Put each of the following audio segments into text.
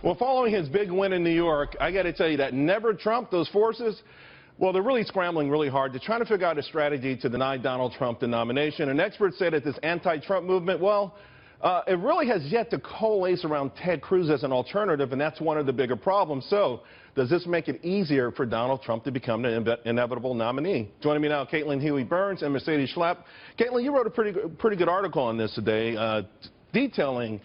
Well, following his big win in New York, I got to tell you that Never Trump, those forces, well, they're really scrambling really hard. They're trying to figure out a strategy to deny Donald Trump the nomination. And experts say that this anti-Trump movement, well, it really has yet to coalesce around Ted Cruz as an alternative, and that's one of the bigger problems. So does this make it easier for Donald Trump to become the inevitable nominee? Joining me now, Caitlin Huey-Burns and Mercedes Schlapp. Caitlin, you wrote a pretty good article on this today, detailing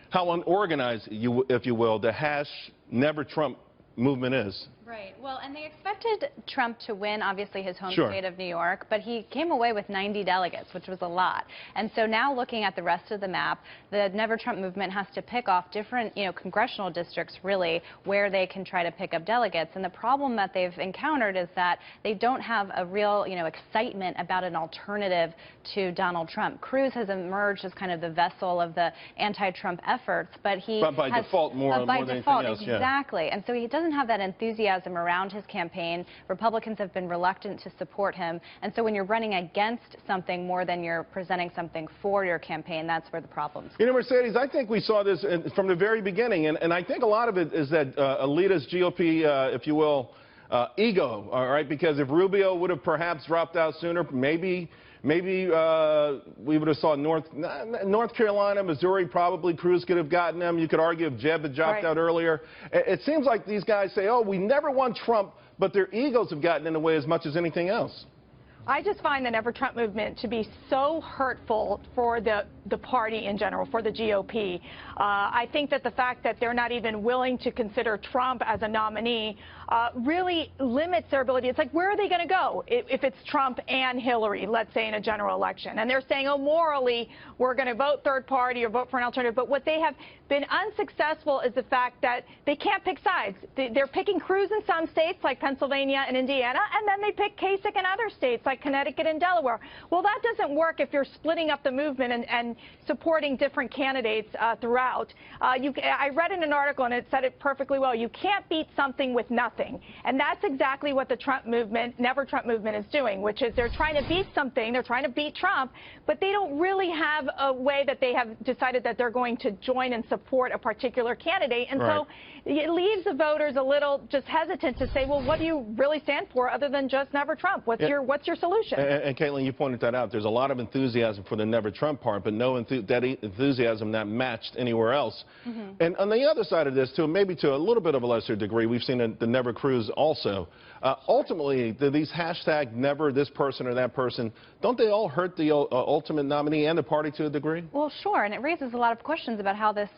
how unorganized, if you will, the Never Trump movement is. Right. Well, and they expected Trump to win, obviously, his home Sure. state of New York, but he came away with 90 delegates, which was a lot. And so now looking at the rest of the map, the Never Trump movement has to pick off different, congressional districts, really, where they can try to pick up delegates. And the problem that they've encountered is that they don't have a real, excitement about an alternative to Donald Trump. Cruz has emerged as kind of the vessel of the anti-Trump efforts, but he by default more than anything else. Exactly. Yeah. And so he doesn't have that enthusiasm around his campaign. Republicans have been reluctant to support him. And so when you're running against something more than you're presenting something for your campaign, that's where the problem's come. Mercedes, I think we saw this from the very beginning, and I think a lot of it is that elitist GOP, if you will, ego, all right? Because if Rubio would have perhaps dropped out sooner, maybe we would have saw North Carolina, Missouri, probably Cruz could have gotten them. You could argue if Jeb had dropped out earlier. It seems like these guys say, oh, we never want Trump, but their egos have gotten in the way as much as anything else. I just find the Never Trump movement to be so hurtful for the party in general, for the GOP. I think that the fact that they're not even willing to consider Trump as a nominee really limits their ability. It's like, where are they going to go if it's Trump and Hillary, let's say, in a general election? And they're saying, oh, morally, we're going to vote third party or vote for an alternative. But what they have been unsuccessful is the fact that they can't pick sides. They're picking Cruz in some states, like Pennsylvania and Indiana, and then they pick Kasich in other states, like Connecticut and Delaware. Well, that doesn't work if you're splitting up the movement and supporting different candidates throughout. I read in an article, and it said it perfectly well. You can't beat something with nothing. And that's exactly what the Trump movement, Never Trump movement, is doing, which is they're trying to beat something. They're trying to beat Trump, but they don't really have a way that they have decided that they're going to join and support a particular candidate. And so it leaves the voters a little just hesitant to say, well, what do you really stand for other than just Never Trump? What's your solution? And Caitlin, you pointed that out. There's a lot of enthusiasm for the Never Trump part, but no enthusiasm not matched anywhere else. And on the other side of this, too, maybe to a little bit of a lesser degree, we've seen the Never Cruz also. Ultimately, these hashtag never this person or that person, don't they all hurt the ultimate nominee and the party to a degree? Well, sure, and it raises a lot of questions about how this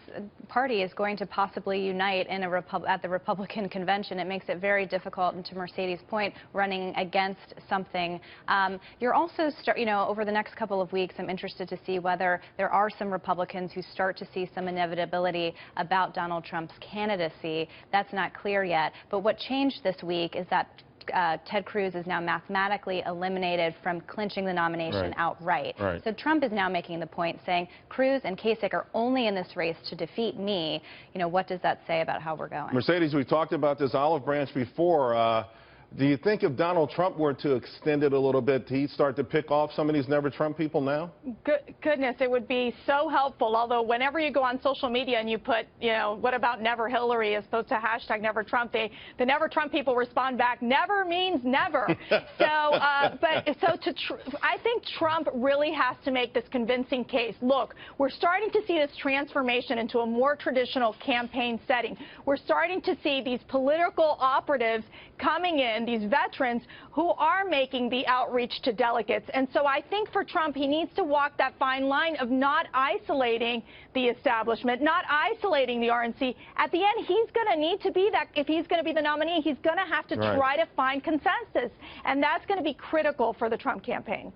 party is going to possibly unite in at the Republican convention. It makes it very difficult, and to Mercedes' point, running against something. You're also, over the next couple of weeks, I'm interested to see whether there are some Republicans who start to see some inevitability about Donald Trump's candidacy. That's not clear yet. But what changed this week is that Ted Cruz is now mathematically eliminated from clinching the nomination outright. So Trump is now making the point, saying Cruz and Kasich are only in this race to defeat me. What does that say about how we're going? Mercedes, we talked about this olive branch before. Do you think if Donald Trump were to extend it a little bit, he'd start to pick off some of these Never Trump people now? Goodness, it would be so helpful. Although whenever you go on social media and you put, what about Never Hillary as opposed to hashtag Never Trump, the Never Trump people respond back, never means never. I think Trump really has to make this convincing case. Look, we're starting to see this transformation into a more traditional campaign setting. We're starting to see these political operatives coming in, these veterans who are making the outreach to delegates. And so I think for Trump, he needs to walk that fine line of not isolating the establishment, not isolating the RNC. At the end, he's going to need to be that. If he's going to be the nominee, he's going to have to try to find consensus. And that's going to be critical for the Trump campaign.